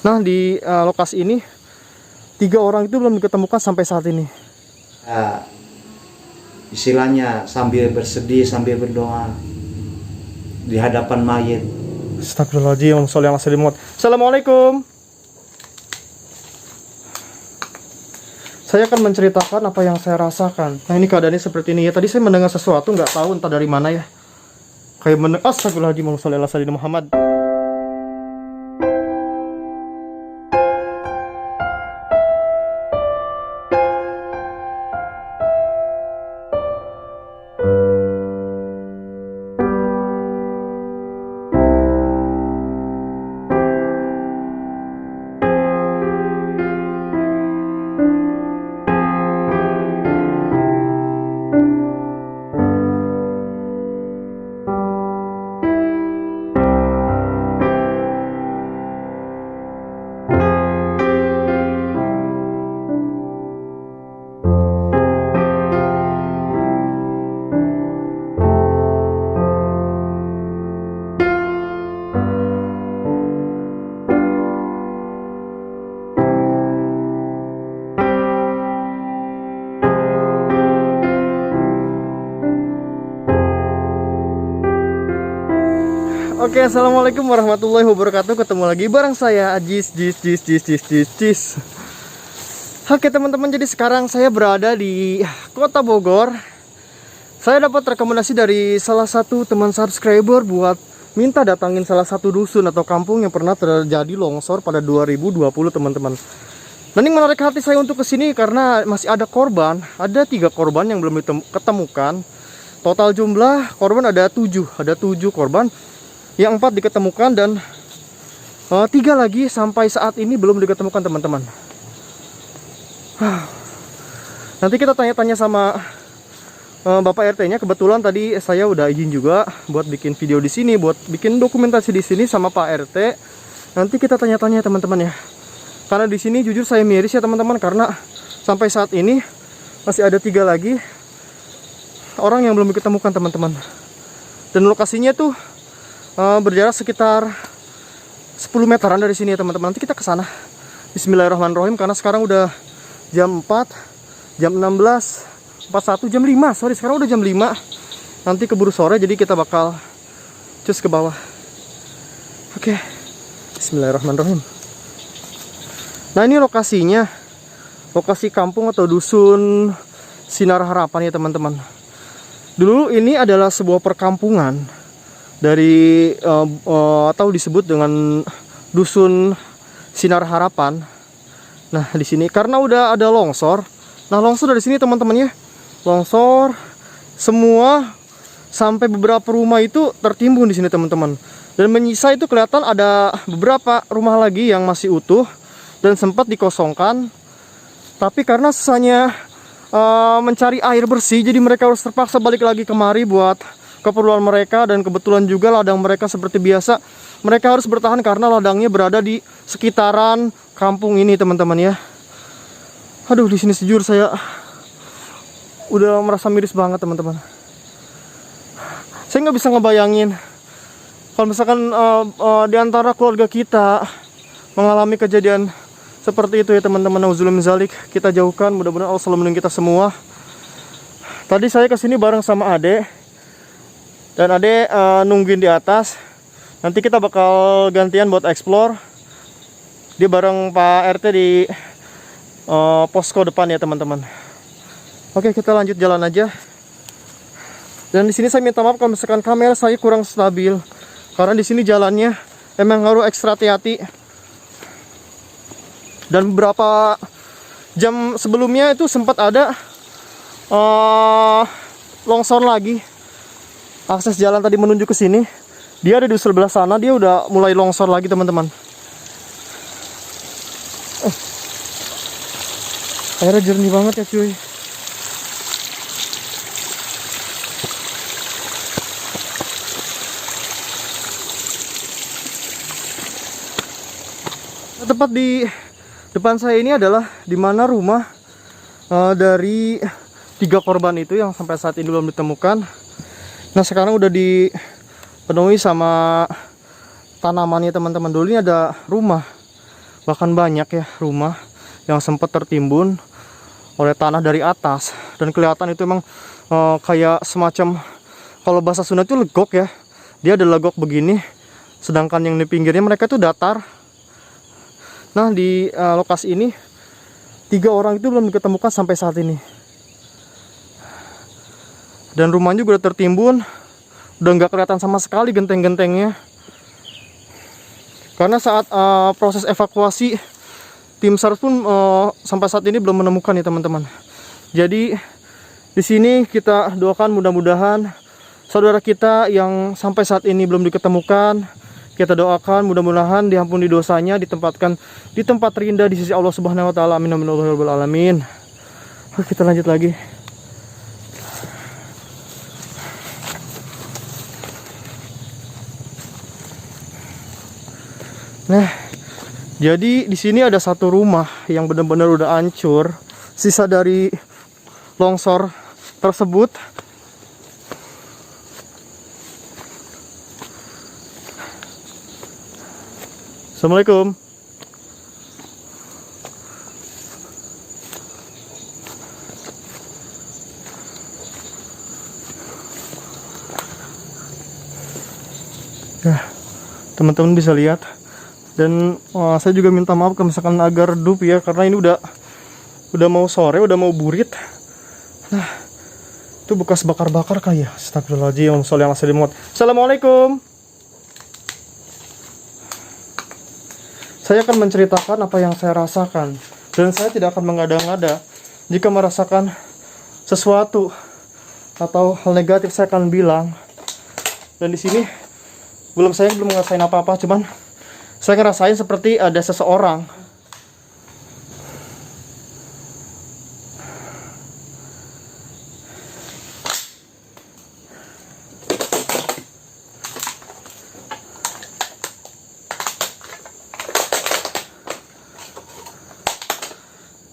Nah, di lokasi ini 3 orang itu belum diketemukan sampai saat ini. Ya, istilahnya sambil bersedih, sambil berdoa di hadapan mayit. Astagfirullahaladzim. Assalamualaikum. Saya akan menceritakan apa yang saya rasakan. Nah, ini keadaannya seperti ini ya. Tadi saya mendengar sesuatu, nggak tahu entah dari mana ya. Kayak Astagfirullahaladzim. Sholli ala sayyidina Muhammad. Oke, assalamualaikum warahmatullahi wabarakatuh. Ketemu lagi bareng saya Ajis. Oke teman-teman, jadi sekarang saya berada di Kota Bogor. Saya dapat rekomendasi dari salah satu teman subscriber buat minta datangin salah satu dusun atau kampung yang pernah terjadi longsor pada 2020 teman-teman. Dan ini menarik hati saya untuk kesini karena masih ada korban. Ada 3 korban yang belum diketemukan. Total jumlah korban ada 7 korban. Yang 4 diketemukan dan 3 lagi sampai saat ini belum diketemukan teman-teman. Nanti kita tanya-tanya sama Bapak RT-nya. Kebetulan tadi saya udah izin juga buat bikin video di sini, buat bikin dokumentasi di sini sama Pak RT. Nanti kita tanya-tanya teman-teman ya. Karena di sini jujur saya miris ya teman-teman, karena sampai saat ini masih ada 3 lagi orang yang belum diketemukan teman-teman. Dan lokasinya tuh berjarak sekitar 10 meteran dari sini ya teman-teman. Nanti kita ke sana. Bismillahirrahmanirrahim. Karena sekarang udah jam 4, jam 16, 41, jam 5. Sorry, sekarang udah jam 5. Nanti keburu sore, jadi kita bakal cus ke bawah. Oke. Bismillahirrahmanirrahim. Nah, ini lokasinya. Lokasi kampung atau dusun Sinar Harapan ya teman-teman. Dulu ini adalah sebuah perkampungan dari atau disebut dengan dusun Sinar Harapan. Nah, di sini karena udah ada longsor. Nah, longsor dari sini teman-teman ya. Longsor semua sampai beberapa rumah itu tertimbun di sini teman-teman. Dan menyisa itu kelihatan ada beberapa rumah lagi yang masih utuh dan sempat dikosongkan. Tapi karena susahnya mencari air bersih, jadi mereka harus terpaksa balik lagi kemari buat keperluan mereka. Dan kebetulan juga ladang mereka seperti biasa, mereka harus bertahan karena ladangnya berada di sekitaran kampung ini teman-teman ya. Aduh, di sini sejujur saya udah merasa miris banget teman-teman. Saya nggak bisa ngebayangin kalau misalkan di antara keluarga kita mengalami kejadian seperti itu ya teman-teman. Nauzubillah min zalik. Kita jauhkan, mudah-mudahan Allah selalu melindungi kita semua. Tadi saya kesini bareng sama Ade. Dan Ade nungguin di atas. Nanti kita bakal gantian buat explore. Dia bareng Pak RT di posko depan ya teman-teman. Oke, kita lanjut jalan aja. Dan di sini saya minta maaf kalau misalkan kamera saya kurang stabil. Karena di sini jalannya emang harus ekstra hati-hati. Dan beberapa jam sebelumnya itu sempat ada longsor lagi. Akses jalan tadi menuju ke sini, dia ada di sebelah sana, dia udah mulai longsor lagi teman-teman. Airnya jernih banget ya cuy. Nah, tepat di depan saya ini adalah dimana rumah dari 3 korban itu yang sampai saat ini belum ditemukan. Nah, sekarang udah dipenuhi sama tanamannya teman-teman. Dulu ini ada rumah bahkan banyak ya rumah yang sempat tertimbun oleh tanah dari atas. Dan kelihatan itu emang kayak semacam, kalau bahasa Sunda itu legok ya, dia ada legok begini, sedangkan yang di pinggirnya mereka itu datar. Nah di lokasi ini 3 orang itu belum diketemukan sampai saat ini. Dan rumahnya juga udah tertimbun, udah nggak kelihatan sama sekali genteng-gentengnya. Karena saat proses evakuasi, tim SAR pun sampai saat ini belum menemukan ya teman-teman. Jadi di sini kita doakan mudah-mudahan saudara kita yang sampai saat ini belum diketemukan, kita doakan mudah-mudahan diampuni dosanya, ditempatkan di tempat terindah di sisi Allah Subhanahu wa taala. Amin amin ya rabbal alamin. Oke, kita lanjut lagi. Nah, jadi di sini ada satu rumah yang benar-benar udah hancur, sisa dari longsor tersebut. Assalamualaikum. Nah, teman-teman bisa lihat. Dan saya juga minta maaf kalau misalkan agak redup ya, karena ini udah mau sore, udah mau burit. Nah, itu bekas bakar-bakar kayak. Astagfirullahaladzim. Assalamualaikum. Saya akan menceritakan apa yang saya rasakan, dan saya tidak akan mengada-ngada. Jika merasakan sesuatu atau hal negatif, saya akan bilang. Dan di sini saya belum ngerasain apa-apa, cuman saya ngerasain seperti ada seseorang.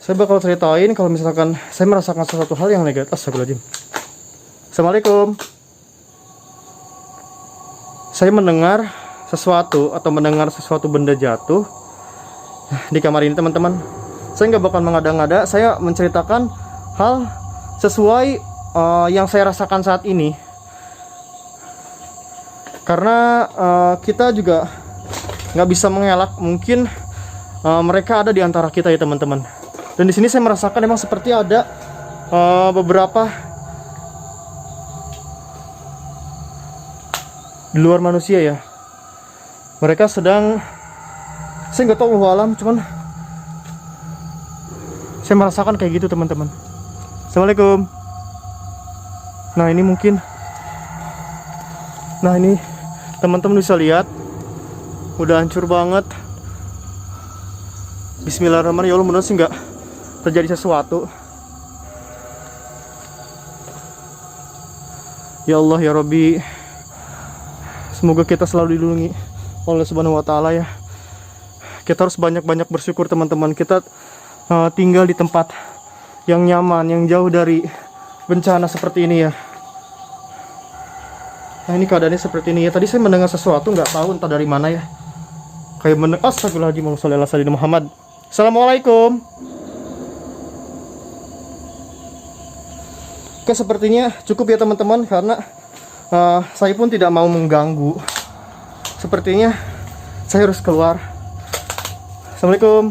Saya bakal ceritain kalau misalkan saya merasakan sesuatu hal yang negatif. Astagfirullahaladzim. Assalamualaikum. Saya mendengar sesuatu atau mendengar sesuatu benda jatuh di kamar ini teman-teman. Saya nggak bakal mengada-ngada, saya menceritakan hal sesuai yang saya rasakan saat ini. Karena kita juga nggak bisa mengelak, mungkin mereka ada di antara kita ya teman-teman. Dan di sini saya merasakan memang seperti ada beberapa di luar manusia ya. Mereka sedang, saya nggak tahu alam, cuman saya merasakan kayak gitu teman-teman. Assalamualaikum. Nah ini mungkin, nah ini teman-teman bisa lihat, udah hancur banget. Bismillahirrahmanirrahim. Ya Allah, mudah-mudahan sih nggak terjadi sesuatu. Ya Allah ya Rabbi, semoga kita selalu dilindungi oleh Subhanahu wa taala ya. Kita harus banyak-banyak bersyukur teman-teman. Kita tinggal di tempat yang nyaman, yang jauh dari bencana seperti ini ya. Nah ini keadaannya seperti ini ya. Tadi saya mendengar sesuatu, nggak tahu entah dari mana ya. Kayak astagfirullahaladzim, sallallahu alaihi Muhammad. Assalamualaikum. Oke, sepertinya cukup ya teman-teman, karena saya pun tidak mau mengganggu. Sepertinya saya harus keluar. Assalamualaikum.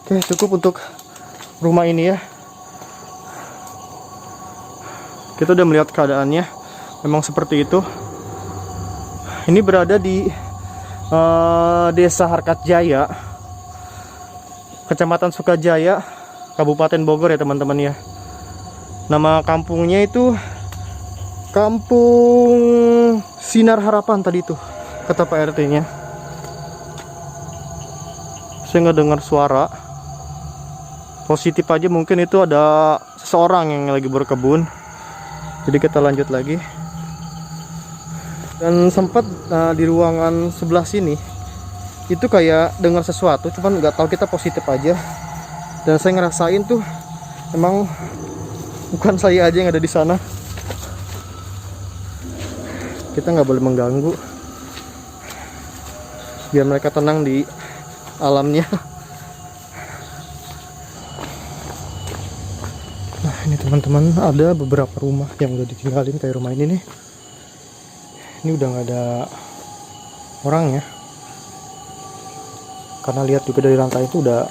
Oke, cukup untuk rumah ini ya. Kita udah melihat keadaannya, memang seperti itu. Ini berada di Desa Harkat Jaya, Kecamatan Sukajaya, Kabupaten Bogor ya teman-teman ya. Nama kampungnya itu Kampung Sinar Harapan tadi tuh, kata Pak RT-nya. Saya nggak dengar suara. Positif aja mungkin itu ada seseorang yang lagi berkebun. Jadi kita lanjut lagi. Dan sempat di ruangan sebelah sini itu kayak dengar sesuatu, cuman nggak tahu, kita positif aja. Dan saya ngerasain tuh emang bukan saya aja yang ada di sana. Kita nggak boleh mengganggu, biar mereka tenang di alamnya. Nah ini teman-teman, ada beberapa rumah yang udah ditinggalin kayak rumah ini nih. Ini udah nggak ada orang ya, karena lihat juga dari lantai itu udah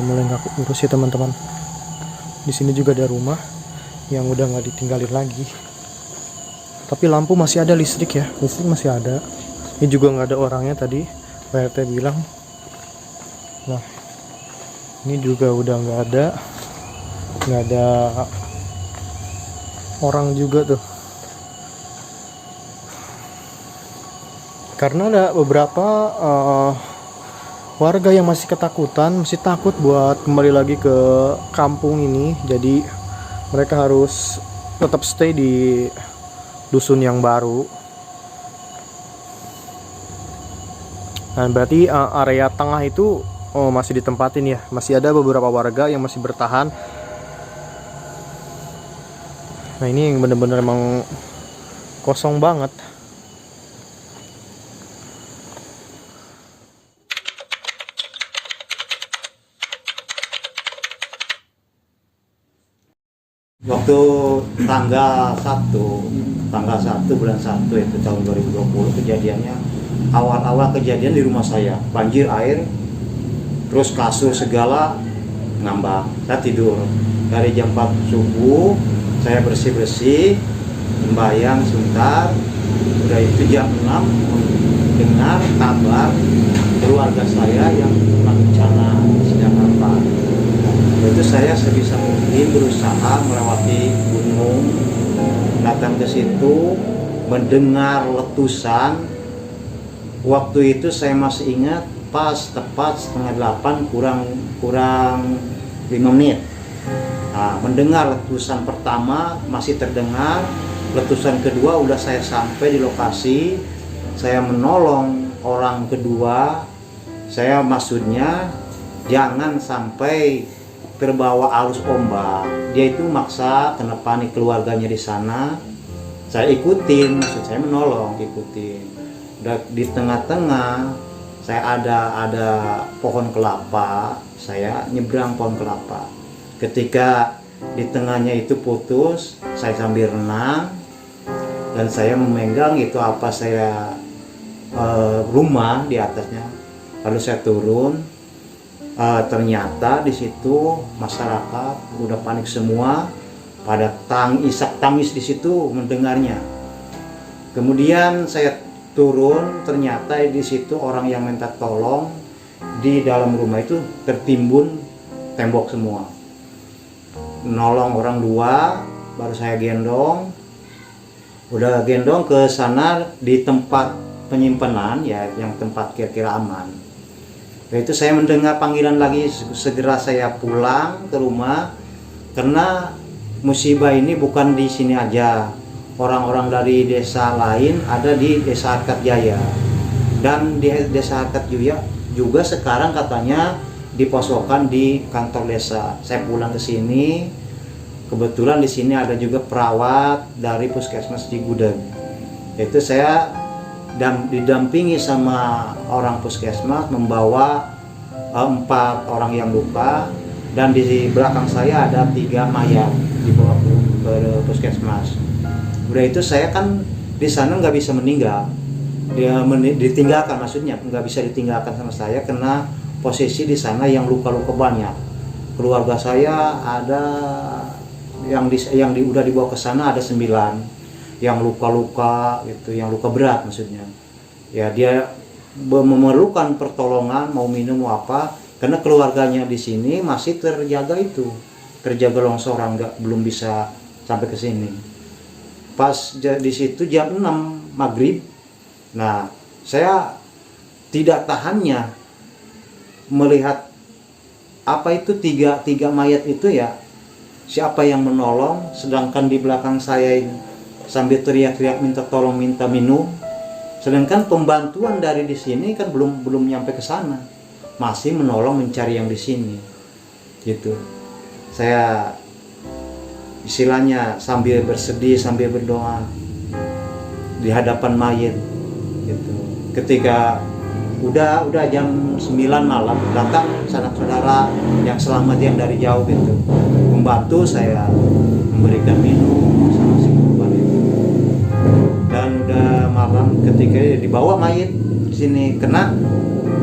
mulai nggak urus ya teman-teman. Di sini juga ada rumah yang udah nggak ditinggalin lagi, tapi lampu masih ada, listrik ya, listrik masih ada. Ini juga nggak ada orangnya tadi Pak RT bilang. Nah ini juga udah nggak ada orang juga tuh, karena ada beberapa warga yang masih ketakutan, masih takut buat kembali lagi ke kampung ini. Jadi mereka harus tetap stay di dusun yang baru. Nah berarti area tengah itu masih ditempatin ya, masih ada beberapa warga yang masih bertahan. Nah ini yang bener-bener emang kosong banget. Waktu tanggal 1 bulan 1 itu tahun 2020 kejadiannya, awal kejadian di rumah saya banjir air, terus kasur segala ngambang. Saya tidur dari jam 4 subuh, saya bersih membayang sebentar, udah itu jam 6 dengar kabar keluarga saya yang kena bencana di Jakarta. Itu saya sebisa mungkin berusaha melewati gunung, datang ke situ, mendengar letusan. Waktu itu saya masih ingat tepat setengah 8 kurang 5 menit. Nah, mendengar letusan pertama masih terdengar, letusan kedua udah saya sampai di lokasi, saya menolong orang kedua. Saya maksudnya jangan sampai terbawa arus ombak. Dia itu maksa kena panik keluarganya di sana. Saya ikutin, maksud saya menolong, ikutin. Udah di tengah-tengah saya ada pohon kelapa, saya nyebrang pohon kelapa. Ketika di tengahnya itu putus, saya sambil renang dan saya memegang itu apa saya rumah di atasnya. Lalu saya turun. Ternyata di situ masyarakat udah panik semua, pada isak tangis di situ mendengarnya. Kemudian saya turun, ternyata di situ orang yang minta tolong di dalam rumah itu tertimbun tembok semua. Nolong orang 2, baru saya gendong. Udah gendong ke sana di tempat penyimpanan ya, yang tempat kira-kira aman. Itu saya mendengar panggilan lagi, segera saya pulang ke rumah, karena musibah ini bukan di sini aja. Orang-orang dari desa lain ada di desa Harkat Jaya, dan di desa Harkat Jaya juga sekarang katanya diposokan di kantor desa. Saya pulang ke sini, kebetulan di sini ada juga perawat dari puskesmas Cigudeg. Itu saya dan didampingi sama orang puskesmas membawa 4 orang yang luka, dan di belakang saya ada 3 mayat dibawa ke puskesmas. Udah itu saya kan di sana nggak bisa meninggal, ditinggalkan, maksudnya nggak bisa ditinggalkan sama saya karena posisi di sana yang luka-luka banyak. Keluarga saya ada yang udah dibawa ke sana ada 9 yang luka-luka itu, yang luka berat maksudnya. Ya dia memerlukan pertolongan, mau minum mau apa, karena keluarganya di sini masih terjaga longsoran, belum bisa sampai ke sini. Pas di situ jam 6 maghrib, nah saya tidak tahannya melihat apa itu tiga mayat itu ya, siapa yang menolong, sedangkan di belakang saya ini sambil teriak-teriak minta tolong, minta minum. Sedangkan pembantuan dari di sini kan belum nyampe ke sana, masih menolong mencari yang di sini, gitu. Saya istilahnya sambil bersedih, sambil berdoa di hadapan mayit, gitu. Ketika Udah jam 9 malam datang sanak saudara yang selamat yang dari jauh gitu, membantu saya memberikan minum sama si korban itu. Dan udah malam ketika dibawa mayit di sini, kena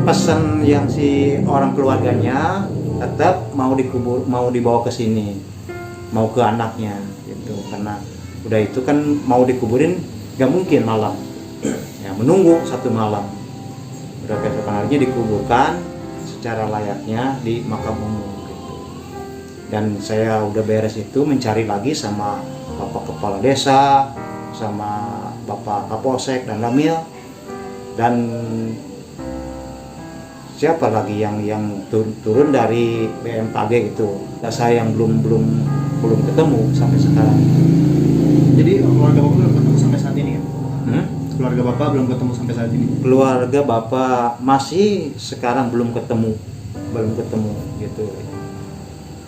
pesan yang si orang keluarganya tetap mau dikubur, mau dibawa ke sini, mau ke anaknya gitu, karena udah itu kan mau dikuburin gak mungkin malam ya, menunggu 1 malam. Udah keesokan harinya dikuburkan secara layaknya di makam umum gitu. Dan saya udah beres itu mencari lagi sama Bapak Kepala Desa, sama Bapak Kapolsek dan Ramil, dan siapa lagi yang turun dari BMKG gitu. Dan saya yang belum ketemu sampai sekarang. Jadi keluarga Bapak belum ketemu sampai saat ini ya? Keluarga Bapak belum ketemu sampai saat ini? Keluarga Bapak masih sekarang belum ketemu gitu.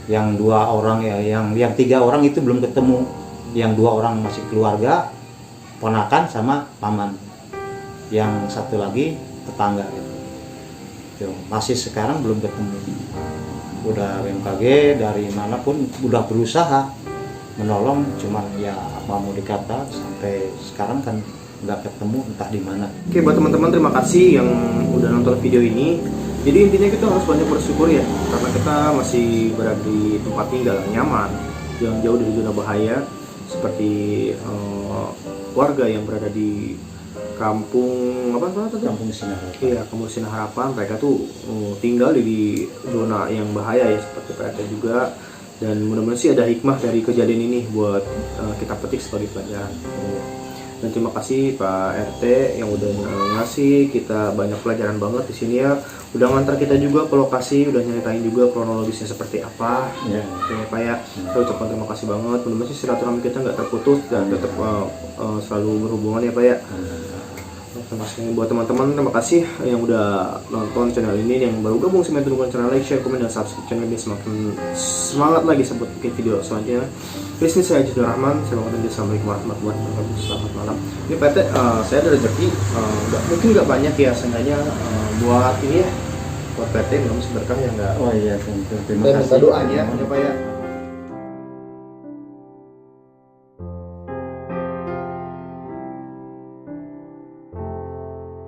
Yang 2 orang ya, yang 3 orang itu belum ketemu. Yang 2 orang masih keluarga, ponakan sama paman. Yang 1 lagi tetangga gitu. Masih sekarang belum ketemu. Udah BMKG dari manapun udah berusaha menolong, cuman ya apa mau dikata, sampai sekarang kan nggak ketemu entah di mana. Oke, buat teman-teman terima kasih yang udah nonton video ini. Jadi intinya kita harus banyak bersyukur ya, karena kita masih berada di tempat tinggal yang nyaman, yang jauh dari zona bahaya, seperti warga yang berada di kampung Kampung Sinar. Iya, Kampung Sinar Harapan. Mereka tuh tinggal di zona yang bahaya ya, seperti Pak RT juga. Dan mudah-mudahan sih ada hikmah dari kejadian ini buat kita petik sebagai pelajaran. Dan terima kasih Pak RT yang udah ngasih kita banyak pelajaran banget di sini ya. Udah ngantar kita juga ke lokasi, udah nyeritain juga kronologisnya seperti apa. Ya, Pak ya. Saya ucapkan terima kasih banget. Mudah-mudahan sih silaturahmi kita nggak terputus dan tetap selalu berhubungan ya Pak ya. Terima kasih buat teman-teman, terima kasih yang udah nonton channel ini, yang baru gabung semuanya tolong channel like, share, komen, dan subscribe channel ini, semakin semangat lagi sebut bikin video selanjutnya. Di sini saya Jidul Rahman, saya mohon assalamualaikum warahmatullahi wabarakatuh, selamat malam. Ini PT, saya ada rezeki, mungkin nggak banyak ya, seenggaknya buat ini ya, buat PT, mudah-mudahan berkah ya nggak. Oh iya, tentu. Terima Dan kasih. doanya ya Pak ya.